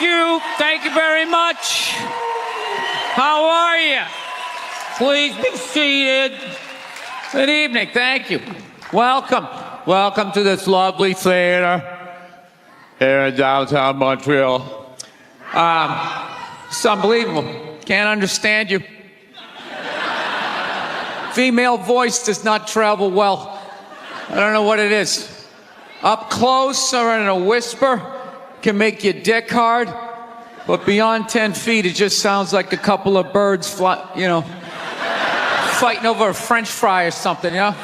Thank you very much. How are you? Please be seated. Good evening. Thank you. Welcome. Welcome to this lovely theater here in downtown Montreal. It's unbelievable. Can't understand you. Female voice does not travel well. I don't know what it is. Up close or in a whisper can make your dick hard, but beyond 10 feet, it just sounds like a couple of birds fighting over a French fry or something, There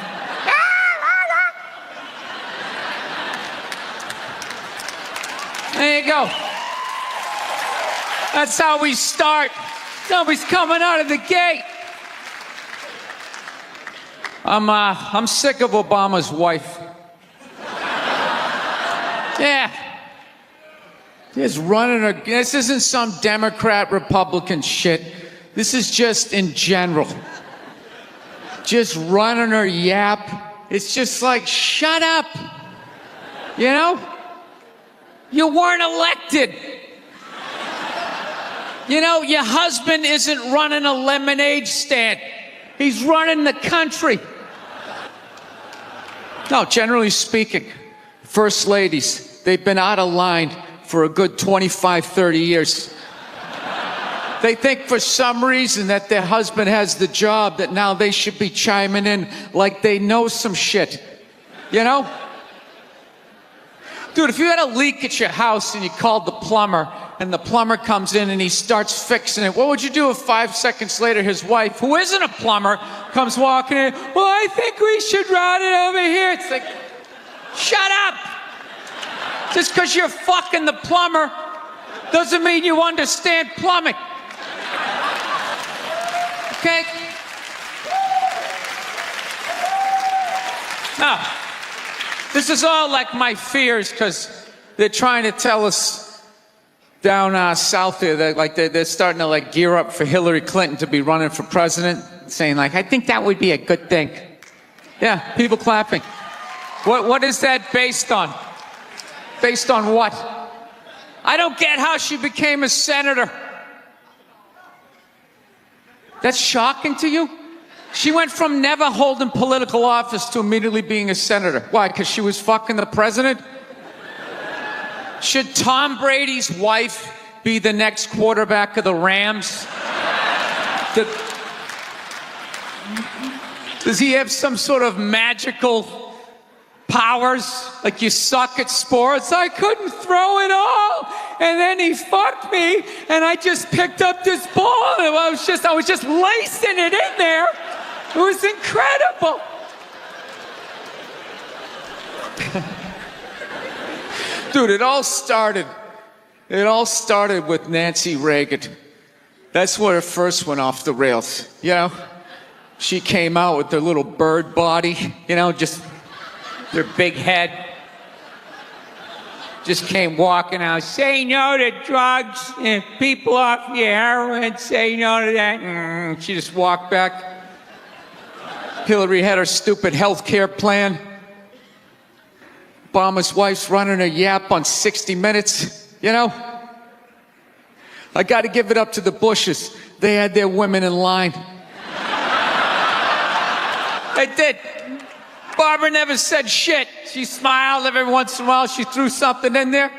you go. That's how we start. Nobody's coming out of the gate. I'm sick of Obama's wife. Yeah. Just running her. This isn't some Democrat, Republican shit. This is just in general. Just running her yap. It's just like, shut up. You know? You weren't elected. You know, your husband isn't running a lemonade stand. He's running the country. No, generally speaking, first ladies, they've been out of line for a good 25, 30 years. They think for some reason that their husband has the job, that now they should be chiming in like they know some shit. You know? Dude, if you had a leak at your house and you called the plumber, and the plumber comes in and he starts fixing it, what would you do if 5 seconds later his wife, who isn't a plumber, comes walking in? Well, I think we should route it over here. It's like, shut up! Just because you're fucking the plumber doesn't mean you understand plumbing. Okay? Now, this is all like my fears, because they're trying to tell us down south here that they're starting to gear up for Hillary Clinton to be running for president, saying I think that would be a good thing. Yeah, people clapping. What is that based on? Based on what? I don't get how she became a senator. That's shocking to you? She went from never holding political office to immediately being a senator. Why? Because she was fucking the president? Should Tom Brady's wife be the next quarterback of the Rams? Does he have some sort of magical powers? Like, you suck at sports? I couldn't throw it all, and then he fucked me, and I just picked up this ball, and I was just lacing it in there. It was incredible. Dude, it all started with Nancy Reagan. That's where it first went off the rails, you know? She came out with her little bird body, you know, just their big head. Just came walking out, say no to drugs, and people off your heroin, say no to that. She just walked back. Hillary had her stupid health care plan. Obama's wife's running a yap on 60 Minutes, you know? I got to give it up to the Bushes. They had their women in line. They did. Barbara never said shit. She smiled every once in a while. She threw something in there.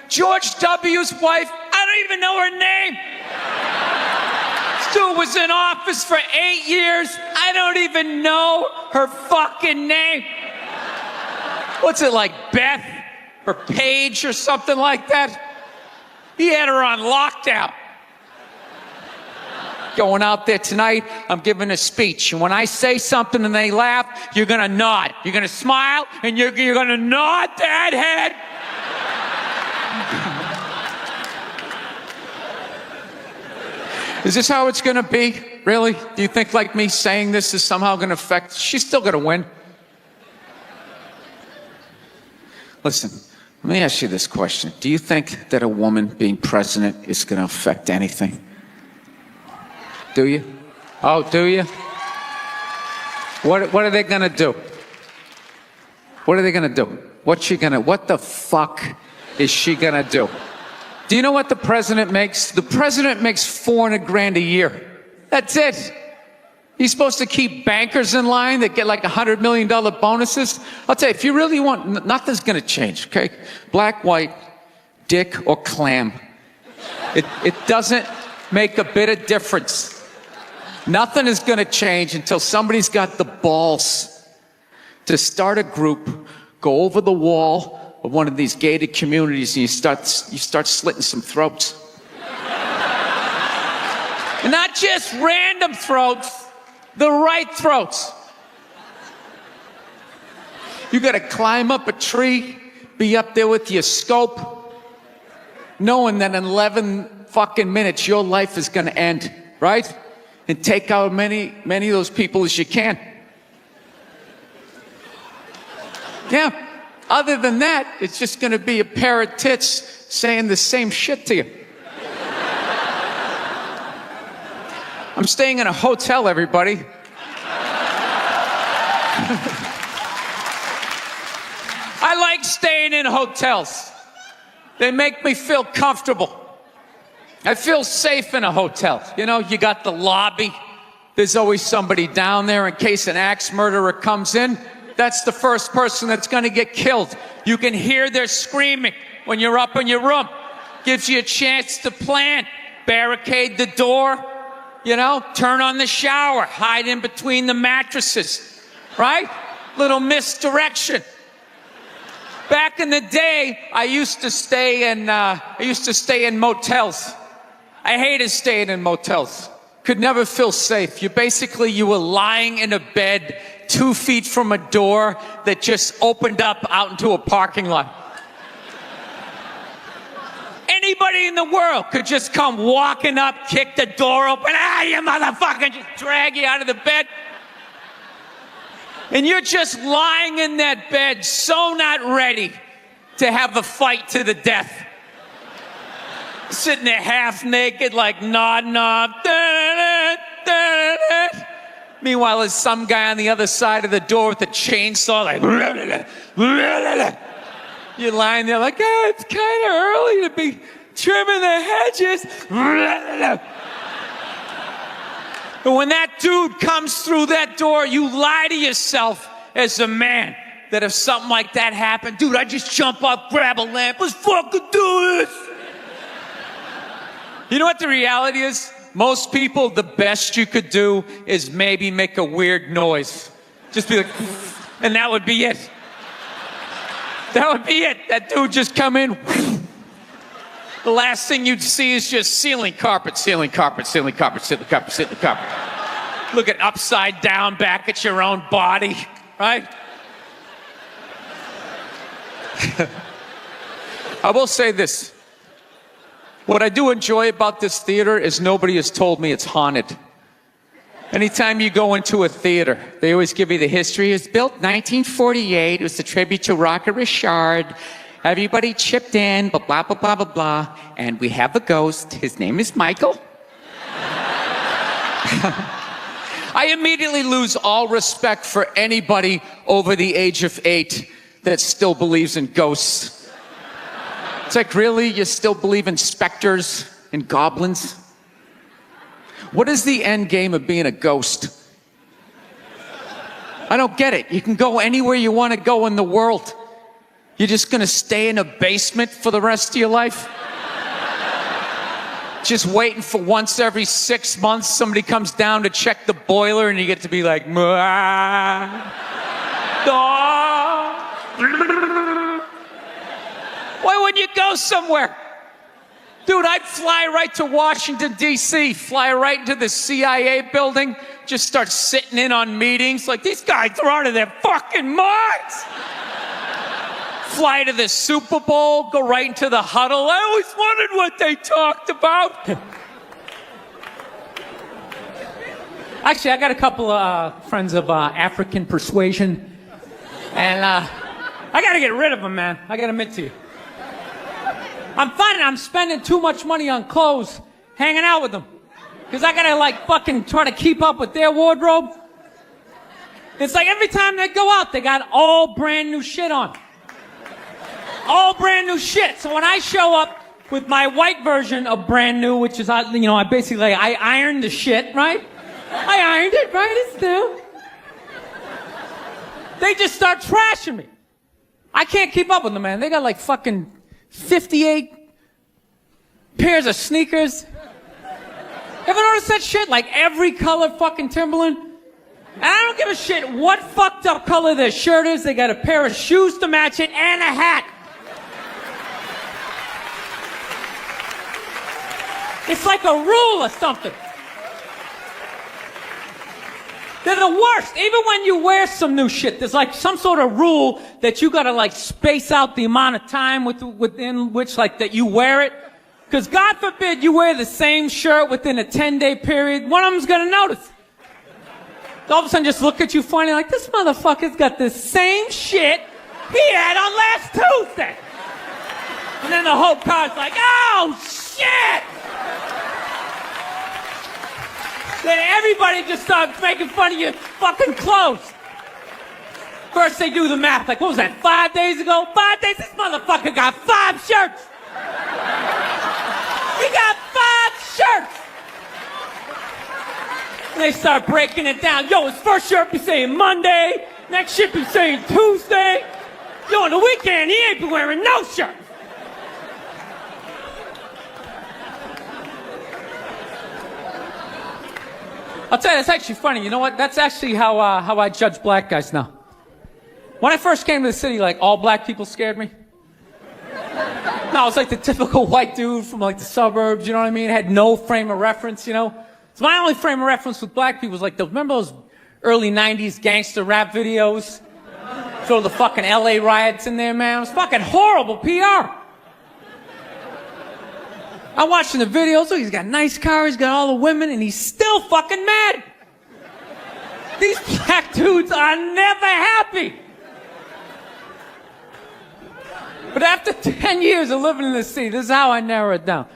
George W.'s wife, I don't even know her name. This dude was in office for 8 years. I don't even know her fucking name. What's it, like Beth or Paige or something like that? He had her on lockdown. Going out there tonight, I'm giving a speech. And when I say something and they laugh, you're going to nod. You're going to smile, and you're going to nod that head. Is this how it's going to be? Really? Do you think me saying this is somehow going to affect? She's still going to win. Listen, let me ask you this question. Do you think that a woman being president is going to affect anything? Do you? Oh, do you? What are they going to do? What are they going to do? What the fuck is she going to do? Do you know what the president makes? The president makes $400,000 a year. That's it. He's supposed to keep bankers in line that get like $100 million bonuses. I'll tell you, if you really want, nothing's going to change, okay? Black, white, dick, or clam. It doesn't make a bit of difference. Nothing is going to change until somebody's got the balls to start a group, go over the wall of one of these gated communities, and you start slitting some throats. And not just random throats, the right throats. You got to climb up a tree, be up there with your scope, knowing that in 11 fucking minutes your life is going to end, right? And take out many of those people as you can. Yeah. Other than that, it's just going to be a pair of tits saying the same shit to you. I'm staying in a hotel, everybody. I like staying in hotels. They make me feel comfortable. I feel safe in a hotel. You know, you got the lobby. There's always somebody down there in case an axe murderer comes in. That's the first person that's going to get killed. You can hear their screaming when you're up in your room. Gives you a chance to plan. Barricade the door, you know, turn on the shower, hide in between the mattresses, right? Little misdirection. Back in the day, I used to stay in motels. I hated staying in motels. Could never feel safe. You were lying in a bed 2 feet from a door that just opened up out into a parking lot. Anybody in the world could just come walking up, kick the door open, you motherfucker, just drag you out of the bed. And you're just lying in that bed, so not ready to have a fight to the death. Sitting there half naked, like nod. Meanwhile, there's some guy on the other side of the door with a chainsaw, like. You're lying there like, it's kind of early to be trimming the hedges. But when that dude comes through that door, you lie to yourself as a man that if something like that happened, dude, I'd just jump up, grab a lamp, let's fucking do this. You know what the reality is? Most people, the best you could do is maybe make a weird noise. Just be like, and that would be it. That would be it. That dude just come in. The last thing you'd see is just ceiling carpet. Looking upside down back at your own body, right? I will say this. What I do enjoy about this theater is nobody has told me it's haunted. Anytime you go into a theater, they always give you the history. It was built 1948. It was a tribute to Rocket Richard. Everybody chipped in, blah, blah, blah, blah, blah, blah. And we have a ghost. His name is Michael. I immediately lose all respect for anybody over the age of 8 that still believes in ghosts. It's like, really? You still believe in specters and goblins? What is the end game of being a ghost? I don't get it. You can go anywhere you want to go in the world. You're just going to stay in a basement for the rest of your life? Just waiting for once every 6 months somebody comes down to check the boiler and you get to be like, why wouldn't you go somewhere? Dude, I'd fly right to Washington, D.C., fly right into the CIA building, just start sitting in on meetings like, these guys are out of their fucking minds. Fly to the Super Bowl, go right into the huddle. I always wondered what they talked about. Actually, I got a couple of friends of African persuasion, and I got to get rid of them, man. I got to admit to you. I'm finding I'm spending too much money on clothes hanging out with them. Because I gotta like fucking try to keep up with their wardrobe. It's like every time they go out, they got all brand new shit on. All brand new shit. So when I show up, with my white version of brand new, which is, I basically, I ironed the shit, right? I ironed it, right? It's new. They just start trashing me. I can't keep up with them, man. They got like fucking 58 pairs of sneakers. Ever notice that shit? Like every color fucking Timberland? And I don't give a shit what fucked up color their shirt is. They got a pair of shoes to match it and a hat. It's like a rule or something. They're the worst. Even when you wear some new shit, there's like some sort of rule that you gotta like space out the amount of time within which like that you wear it. Because God forbid you wear the same shirt within a 10-day period, one of them's gonna notice. All of a sudden just look at you funny like, this motherfucker's got the same shit he had on last Tuesday. And then the whole car's like, oh shit! Then everybody just starts making fun of your fucking clothes. First they do the math, like what was that, 5 days ago? 5 days, this motherfucker got 5 shirts! He got 5 shirts! And they start breaking it down. Yo, his first shirt be saying Monday, next shirt be saying Tuesday. Yo, on the weekend, he ain't been wearing no shirt. I'll tell you, it's actually funny. You know what? That's actually how I judge black guys now. When I first came to the city, like, all black people scared me. No, I was like the typical white dude from like the suburbs, you know what I mean? Had no frame of reference, you know? So my only frame of reference with black people was like, remember those early 90s gangster rap videos? Throw the fucking LA riots in there, man. It was fucking horrible PR. I'm watching the videos, oh, he's got a nice car, he's got all the women, and he's still fucking mad. These black dudes are never happy. But after 10 years of living in this city, this is how I narrow it down.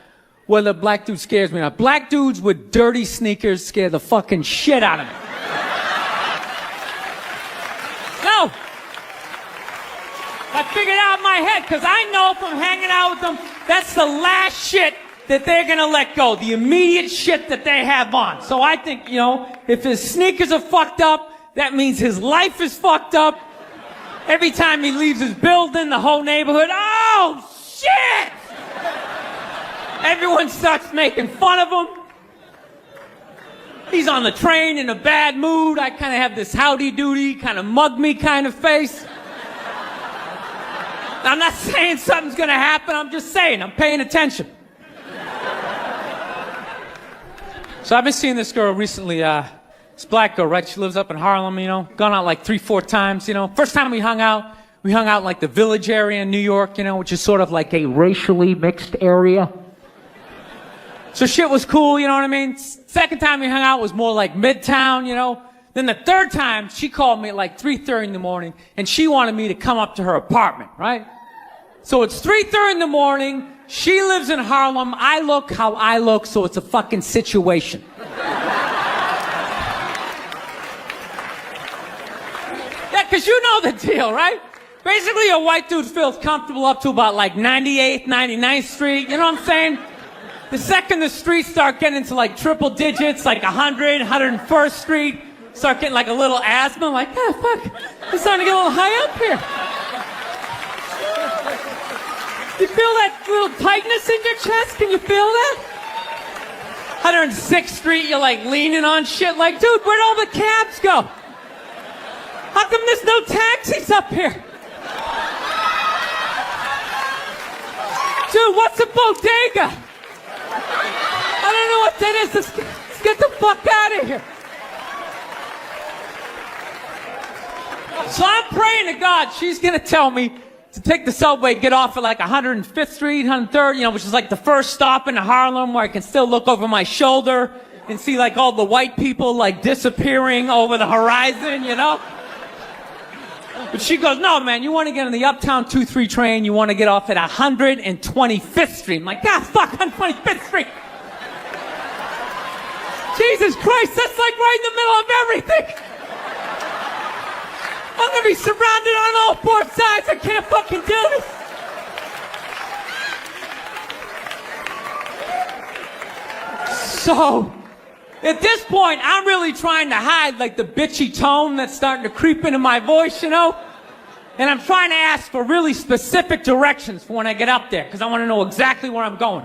Whether a black dude scares me or not. Black dudes with dirty sneakers scare the fucking shit out of me. No. I figured out in my head, because I know from hanging out with them, that's the last shit that they're gonna let go. The immediate shit that they have on. So I think, you know, if his sneakers are fucked up, that means his life is fucked up. Every time he leaves his building, the whole neighborhood, oh, shit! Everyone starts making fun of him. He's on the train in a bad mood. I kind of have this howdy-doody, kind of mug-me kind of face. I'm not saying something's gonna happen, I'm just saying, I'm paying attention. So I've been seeing this girl recently, this black girl, right? She lives up in Harlem, you know, gone out like 3-4 times, you know. First time we hung out in like the Village area in New York, you know, which is sort of like a racially mixed area. So shit was cool, you know what I mean? Second time we hung out was more like Midtown, you know. Then the third time, she called me at like 3:30 in the morning, and she wanted me to come up to her apartment, right? So it's 3:30 in the morning, she lives in Harlem, I look how I look, so it's a fucking situation. Yeah, because you know the deal, right? Basically, a white dude feels comfortable up to about like 98th, 99th Street, you know what I'm saying? The second the streets start getting into like triple digits, like 100, 101st Street, start getting like a little asthma, like, ah, fuck, it's starting to get a little high up here. You feel that little tightness in your chest? Can you feel that? 106th Street, you're like leaning on shit like, dude, where'd all the cabs go? How come there's no taxis up here? Dude, what's a bodega? I don't know what that is. Let's get the fuck out of here. So I'm praying to God she's going to tell me to take the subway, get off at like 105th Street, 103rd, you know, which is like the first stop in Harlem where I can still look over my shoulder and see like all the white people like disappearing over the horizon, you know? But she goes, no, man, you want to get on the Uptown 2-3 train, you want to get off at 125th Street. I'm like, God, fuck, 125th Street. Jesus Christ, that's like right in the middle of everything. I'm going to be surrounded on all 4 sides. I can't fucking do this. So, at this point, I'm really trying to hide like the bitchy tone that's starting to creep into my voice, you know? And I'm trying to ask for really specific directions for when I get up there, because I want to know exactly where I'm going.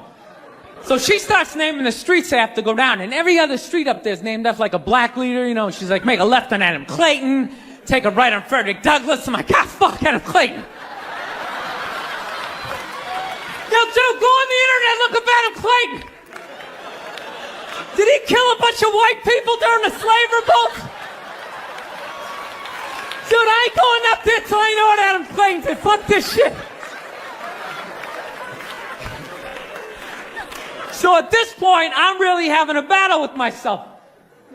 So she starts naming the streets I have to go down, and every other street up there is named after like a black leader, you know? She's like, make a left on Adam Clayton, take a right on Frederick Douglass. I'm like, ah, fuck Adam Clayton. Yo, dude, go on the internet, look up Adam Clayton. Did he kill a bunch of white people during the slave revolt? Dude, I ain't going up there till I know what Adam Clayton did. Fuck this shit. So at this point, I'm really having a battle with myself.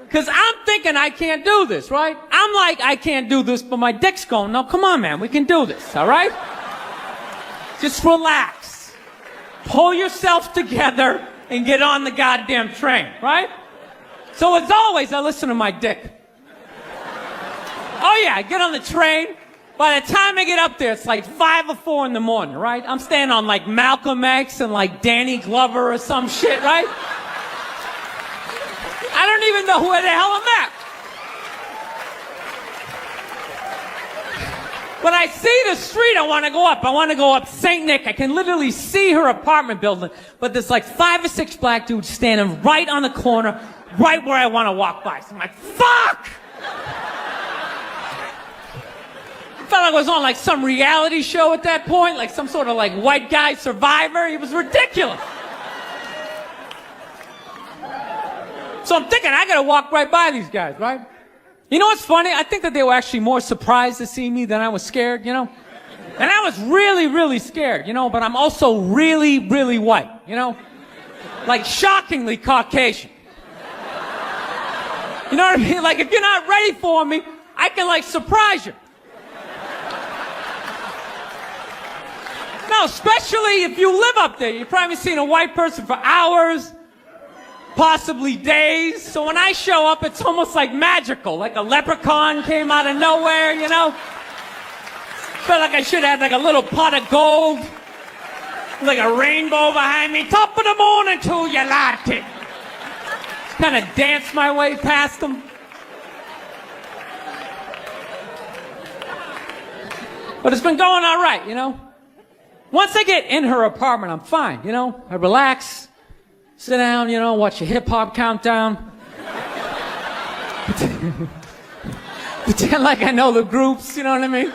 Because I'm thinking I can't do this, right? I'm like, I can't do this, but my dick's going, no, come on, man, we can do this, all right? Just relax. Pull yourself together and get on the goddamn train, right? So as always, I listen to my dick. Oh yeah, I get on the train. By the time I get up there, it's like 5 or 4 in the morning, right? I'm staying on like Malcolm X and like Danny Glover or some shit, right? I don't even know where the hell I'm at. When I see the street I want to go up, I want to go up St. Nick. I can literally see her apartment building, but there's like 5 or 6 black dudes standing right on the corner, right where I want to walk by. So I'm like, fuck! I felt like I was on like some reality show at that point, like some sort of like white guy survivor. It was ridiculous. So I'm thinking I gotta walk right by these guys, right? You know what's funny? I think that they were actually more surprised to see me than I was scared, you know? And I was really, really scared, you know, but I'm also really, really white, you know? Like shockingly Caucasian. You know what I mean? Like if you're not ready for me, I can like surprise you. No, especially if you live up there. You've probably seen a white person for hours, possibly days. So when I show up, it's almost like magical, like a leprechaun came out of nowhere, you know? Felt like I should have like a little pot of gold, like a rainbow behind me. Top of the morning to you, latte. Just kind of dance my way past them. But it's been going all right, you know? Once I get in her apartment, I'm fine, you know? I relax, sit down, you know, watch a hip-hop countdown. Pretend like I know the groups, you know what I mean?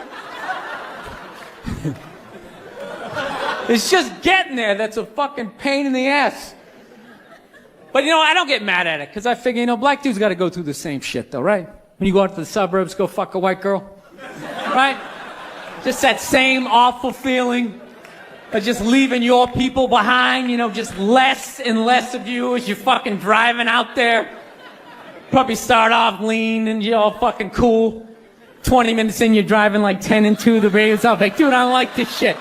It's just getting there that's a fucking pain in the ass. But, you know, I don't get mad at it, because I figure, you know, black dudes got to go through the same shit, though, right? When you go out to the suburbs, go fuck a white girl, right? Just that same awful feeling of just leaving your people behind, you know, just less and less of you as you're fucking driving out there. Probably start off lean and you're all fucking cool. 20 minutes in, you're driving like 10 and 2, the radio's off. Like, dude, I don't like this shit.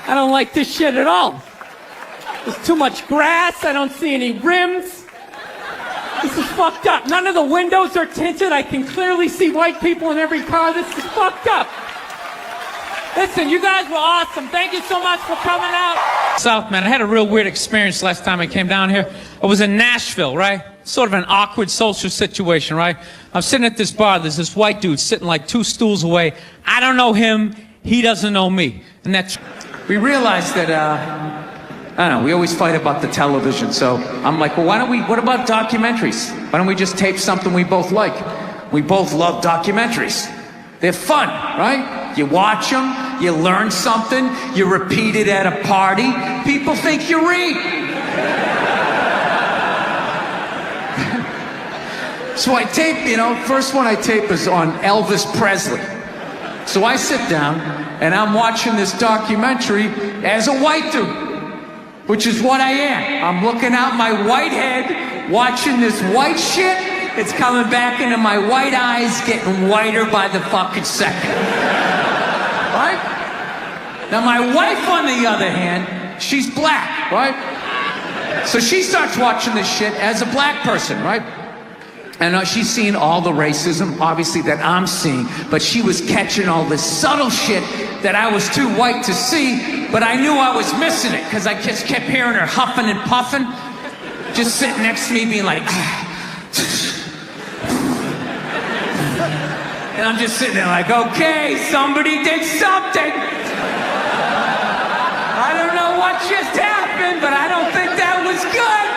I don't like this shit at all. There's too much grass, I don't see any rims. This is fucked up. None of the windows are tinted. I can clearly see white people in every car. This is fucked up. Listen, you guys were awesome. Thank you so much for coming out. South, man, I had a real weird experience last time I came down here. I was in Nashville, right? Sort of an awkward social situation, right? I'm sitting at this bar. There's this white dude sitting like 2 stools away. I don't know him. He doesn't know me. And that's... We realized that, I don't know, we always fight about the television. So I'm like, well, what about documentaries? Why don't we just tape something we both like? We both love documentaries. They're fun, right? You watch them, you learn something, you repeat it at a party, people think you read. So I tape, you know, first one I tape is on Elvis Presley. So I sit down and I'm watching this documentary as a white dude, which is what I am. I'm looking out my white head, watching this white shit. It's coming back into my white eyes, getting whiter by the fucking second. Right? Now my wife, on the other hand, she's black, right? So she starts watching this shit as a black person, right? And she's seeing all the racism, obviously, that I'm seeing, but she was catching all this subtle shit that I was too white to see, but I knew I was missing it, because I just kept hearing her huffing and puffing. just sitting next to me being like, and I'm just sitting there like, okay, somebody did something. I don't know what just happened, but I don't think that was good.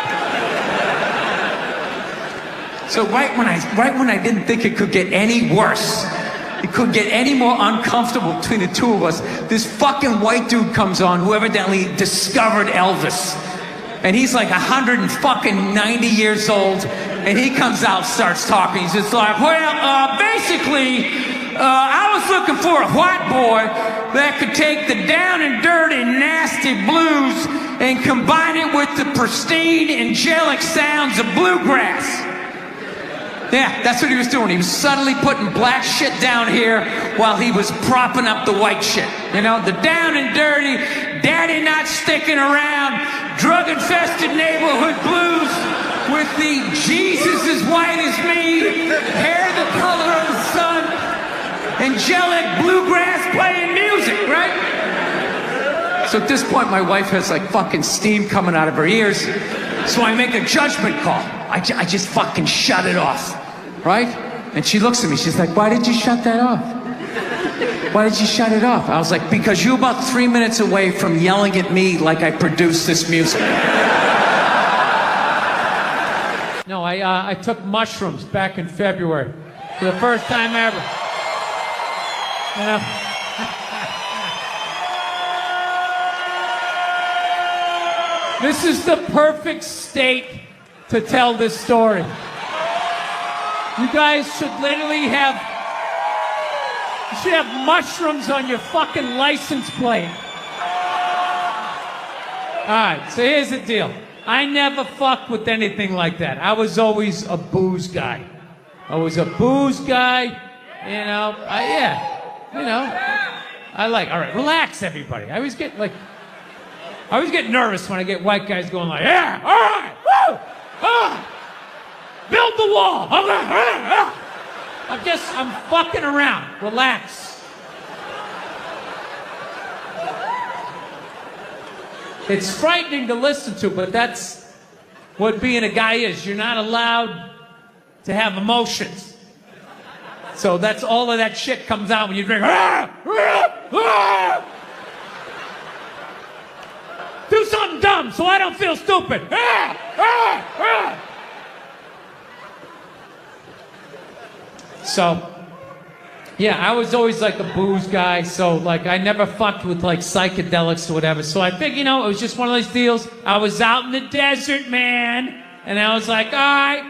So right when I didn't think it could get any worse, it couldn't get any more uncomfortable between the two of us, this fucking white dude comes on who evidently discovered Elvis. And he's like 190 years old, and he comes out, starts talking. He's just like, well, basically, I was looking for a white boy that could take the down and dirty, nasty blues and combine it with the pristine, angelic sounds of bluegrass. Yeah, that's what he was doing. He was suddenly putting black shit down here while he was propping up the white shit. You know, the down and dirty, daddy not sticking around, drug-infested neighborhood blues with the Jesus as white as me, hair the color of the sun, angelic bluegrass playing music, right? So at this point, my wife has like fucking steam coming out of her ears. So I make a judgment call. I just fucking shut it off, right? And she looks at me, she's like, why did you shut that off? Why did you shut it off? I was like, because you're about 3 minutes away from yelling at me like I produced this music. No, I took mushrooms back in February for the first time ever. You know? This is the perfect state to tell this story. You guys should literally have mushrooms on your fucking license plate. Alright, so here's the deal. I never fucked with anything like that. I was always a booze guy. I was a booze guy, you know. Alright, relax everybody. I always get nervous when I get white guys going like, yeah, all right, woo, build the wall. I'm fucking around. Relax. It's frightening to listen to, but that's what being a guy is. You're not allowed to have emotions. So that's all of that shit comes out when you drink. Do something dumb so I don't feel stupid. So, yeah, I was always like a booze guy, so like I never fucked with like psychedelics or whatever. So I figured, it was just one of those deals. I was out in the desert, man, and I was like, all right,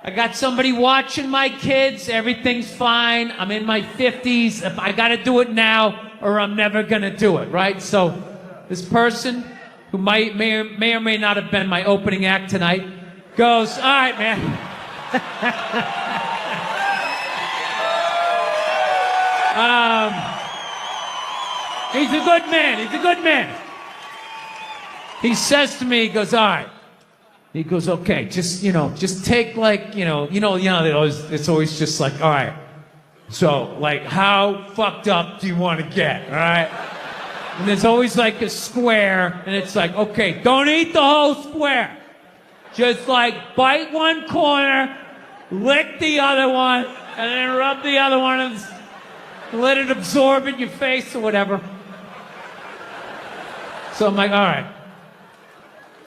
I got somebody watching my kids. Everything's fine. I'm in my 50s. I got to do it now or I'm never going to do it, right? So this person who may or may not have been my opening act tonight goes, all right, man. He's a good man. He's a good man. He says to me, he goes, all right. He goes, okay, just take like, it's always just like, all right. So, like, how fucked up do you want to get, all right? And there's always like a square, and it's like, okay, don't eat the whole square. Just like bite one corner, lick the other one, and then rub the other one and let it absorb in your face or whatever. So I'm like, all right.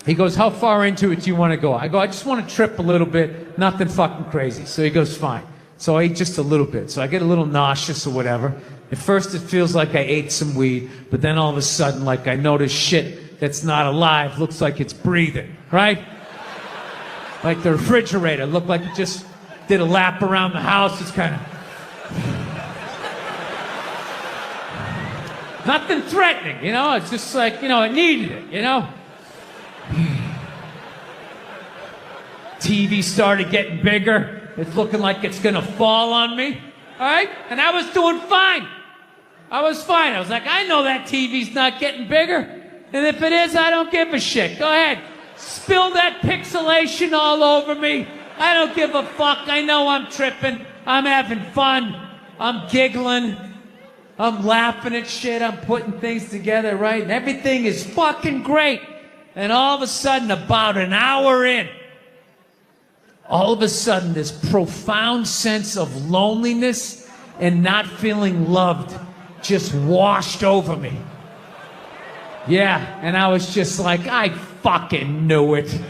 He goes, how far into it do you want to go? I go, I just want to trip a little bit, nothing fucking crazy. So he goes, fine. So I ate just a little bit. So I get a little nauseous or whatever. At first it feels like I ate some weed, but then all of a sudden, like I notice shit that's not alive looks like it's breathing, right? Like the refrigerator looked like it just did a lap around the house. It's kind of... Nothing threatening, It's just like, it needed it, TV started getting bigger. It's looking like it's gonna fall on me. All right? And I was doing fine. I was fine. I was like, I know that TV's not getting bigger. And if it is, I don't give a shit. Go ahead. Spill that pixelation all over me. I don't give a fuck. I know I'm tripping. I'm having fun. I'm giggling. I'm laughing at shit. I'm putting things together, right? And everything is fucking great. And all of a sudden, about an hour in, all of a sudden, this profound sense of loneliness and not feeling loved just washed over me. Yeah, and I was just like, I fucking knew it. And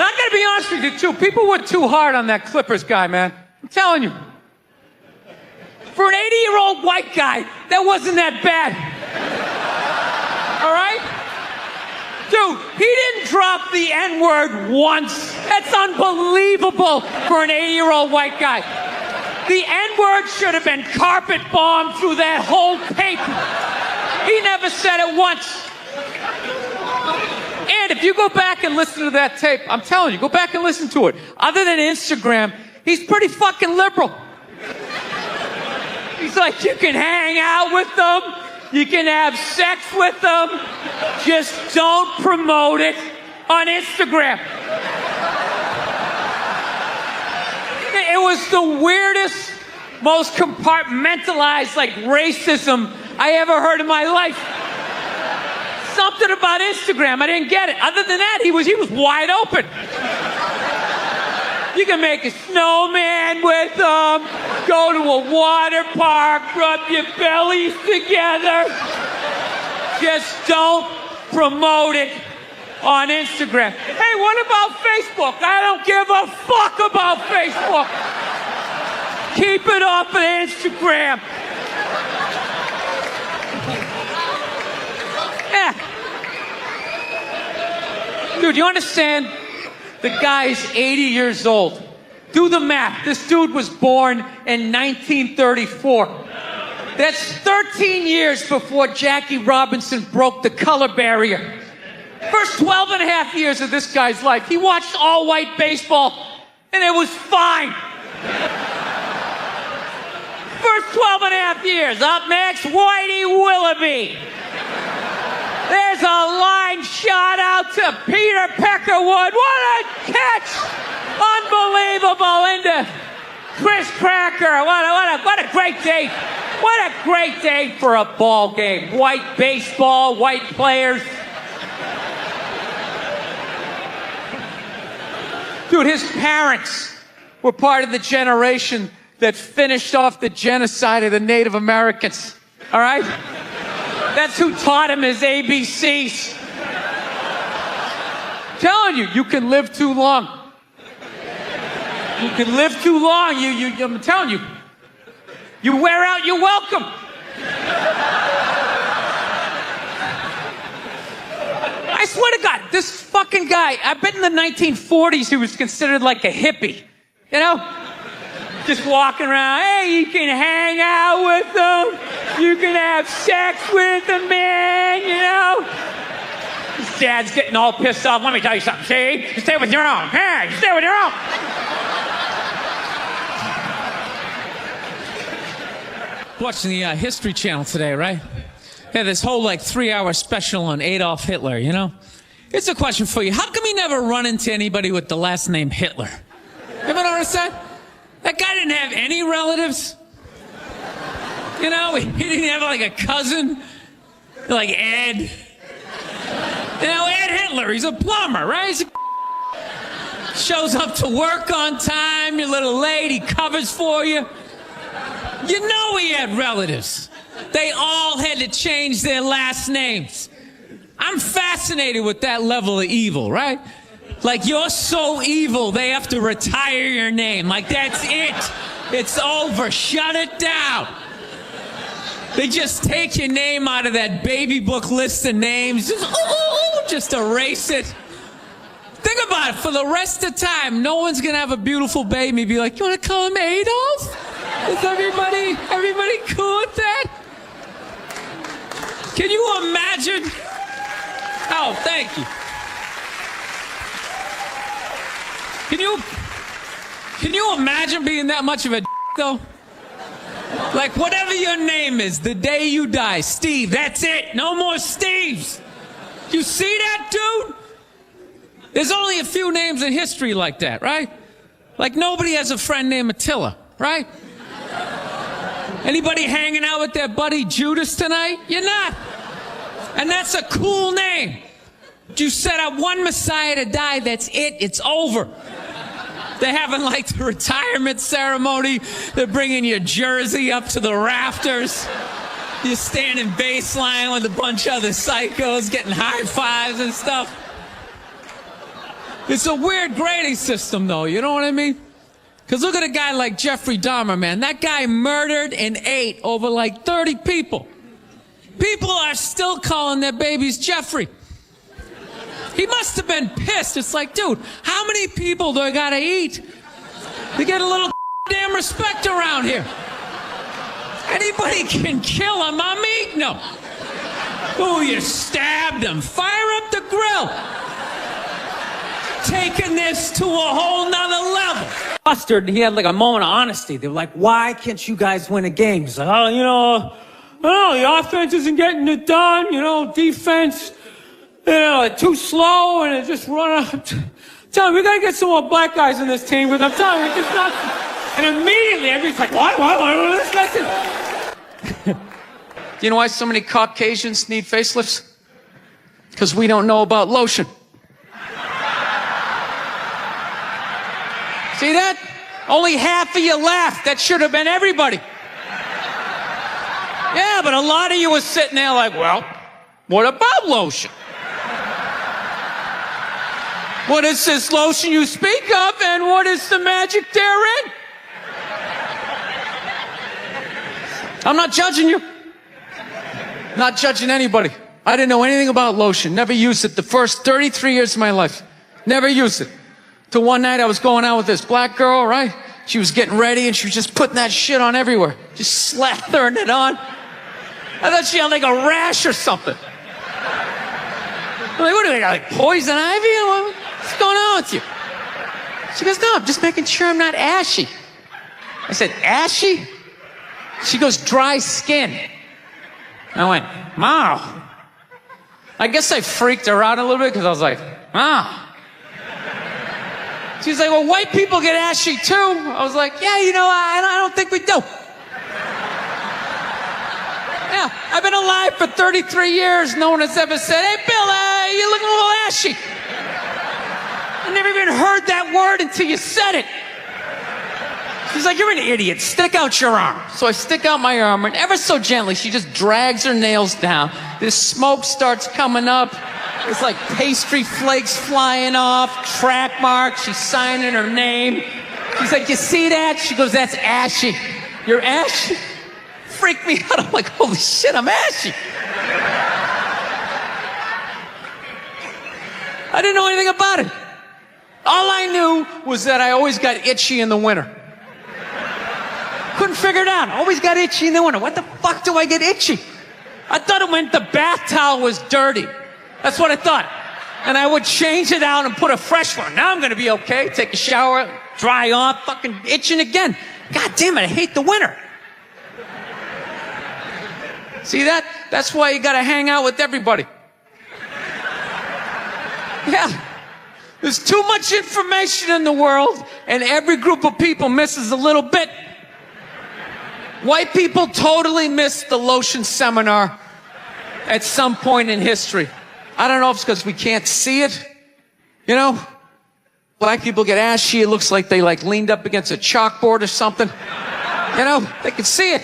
I gotta be honest with you, too. People were too hard on that Clippers guy, man. I'm telling you. For an 80-year-old white guy, that wasn't that bad. All right? Dude, he didn't drop the N-word once. That's unbelievable for an 80-year-old white guy. The N-word should have been carpet bombed through that whole tape. He never said it once. And if you go back and listen to that tape, I'm telling you, go back and listen to it. Other than Instagram, he's pretty fucking liberal. He's like, you can hang out with them. You can have sex with them. Just don't promote it on Instagram. It was the weirdest, most compartmentalized, like, racism I ever heard in my life. Something about Instagram, I didn't get it. Other than that, he was wide open. You can make a snowman with them, go to a water park, rub your bellies together. Just don't promote it on Instagram. Hey, what about Facebook? I don't give a fuck about Facebook. Keep it off of Instagram. Yeah. Dude, you understand? The guy's 80 years old. Do the math. This dude was born in 1934. That's 13 years before Jackie Robinson broke the color barrier. First 12 and a half years of this guy's life, he watched all-white baseball, and it was fine. First 12 and a half years. Up next, Whitey Willoughby. There's a line shot out to Peter Peckerwood. What a catch! Unbelievable into Chris Cracker. What a great day. What a great day for a ball game. White baseball, white players. Dude, his parents were part of the generation that finished off the genocide of the Native Americans. All right? That's who taught him his ABCs. Telling you, you can live too long. You can live too long. I'm telling you. You wear out your welcome. I swear to God, this fucking guy, I bet in the 1940s he was considered like a hippie. You know? Just walking around, hey, you can hang out with them. You can have sex with them, man, you know? His dad's getting all pissed off. Let me tell you something, see? You stay with your own. Hey, you stay with your own. Watching the History Channel today, right? Yeah, this whole, 3-hour special on Adolf Hitler, you know? Here's a question for you. How come you never run into anybody with the last name Hitler? You ever notice that? That guy didn't have any relatives. You know, he didn't have a cousin, like Ed. You know, Ed Hitler, he's a plumber, right? Shows up to work on time, you're a little late, he covers for you. You know he had relatives. They all had to change their last names. I'm fascinated with that level of evil, right? Like, you're so evil, they have to retire your name. Like, that's it. It's over. Shut it down. They just take your name out of that baby book list of names. Just erase it. Think about it. For the rest of the time, no one's going to have a beautiful baby and be like, you want to call him Adolf? Is everybody cool with that? Can you imagine? Oh, thank you. Can you imagine being that much of a though? Like, whatever your name is, the day you die, Steve, that's it. No more Steves. You see that, dude? There's only a few names in history like that, right? Like, nobody has a friend named Attila, right? Anybody hanging out with their buddy Judas tonight? You're not. And that's a cool name. You set up one Messiah to die, that's it, it's over. They're having like the retirement ceremony. They're bringing your jersey up to the rafters. You're standing baseline with a bunch of other psychos getting high fives and stuff. It's a weird grading system, though, you know what I mean? Because look at a guy like Jeffrey Dahmer, man. That guy murdered and ate over like 30 people. People are still calling their babies Jeffrey. He must have been pissed. It's like, dude, how many people do I gotta eat to get a little damn respect around here? Anybody can kill him, I'm eating him. Oh, you stabbed him. Fire up the grill. Taking this to a whole nother level. Mustard, he had like a moment of honesty. They were like, why can't you guys win a game? He's like, oh, you know, the offense isn't getting it done. You know, defense, you know, too slow and it just run up. Tell me, we gotta get some more black guys in this team because I'm telling you, it's not. And immediately everybody's like, what? Listen. Do you know why so many Caucasians need facelifts? Because we don't know about lotion. See that? Only half of you laughed. That should have been everybody. Yeah, but a lot of you was sitting there like, well, what about lotion? What is this lotion you speak of, and what is the magic therein? I'm not judging you. Not judging anybody. I didn't know anything about lotion. Never used it the first 33 years of my life. Never used it. Till one night I was going out with this black girl, right? She was getting ready and she was just putting that shit on everywhere. Just slathering it on. I thought she had like a rash or something. I'm like, what do we got, like poison ivy? What's going on with you? She goes, no, I'm just making sure I'm not ashy. I said, ashy? She goes, dry skin. I went, wow. I guess I freaked her out a little bit because I was like, wow. She's like, well, white people get ashy too. I was like, yeah, you know, I don't think we do. Yeah, I've been alive for 33 years. No one has ever said, hey, Bill, you're looking a little ashy. I never even heard that word until you said it. She's like, you're an idiot. Stick out your arm. So I stick out my arm, and ever so gently, she just drags her nails down. This smoke starts coming up. It's like pastry flakes flying off, track marks. She's signing her name. She's like, you see that? She goes, that's ashy. You're ashy? Freaked me out. I'm like, holy shit, I'm ashy. I didn't know anything about it. All I knew was that I always got itchy in the winter. Couldn't figure it out. Always got itchy in the winter. What the fuck do I get itchy? I thought it meant the bath towel was dirty. That's what I thought. And I would change it out and put a fresh one. Now I'm going to be okay. Take a shower, dry off, fucking itching again. God damn it, I hate the winter. See that? That's why you got to hang out with everybody. Yeah. There's too much information in the world, and every group of people misses a little bit. White people totally missed the lotion seminar at some point in history. I don't know if it's because we can't see it. You know? Black people get ashy. It looks like they like leaned up against a chalkboard or something. You know? They can see it.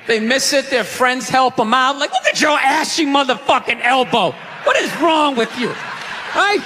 They miss it. Their friends help them out. Like, look at your ashy motherfucking elbow. What is wrong with you? Right?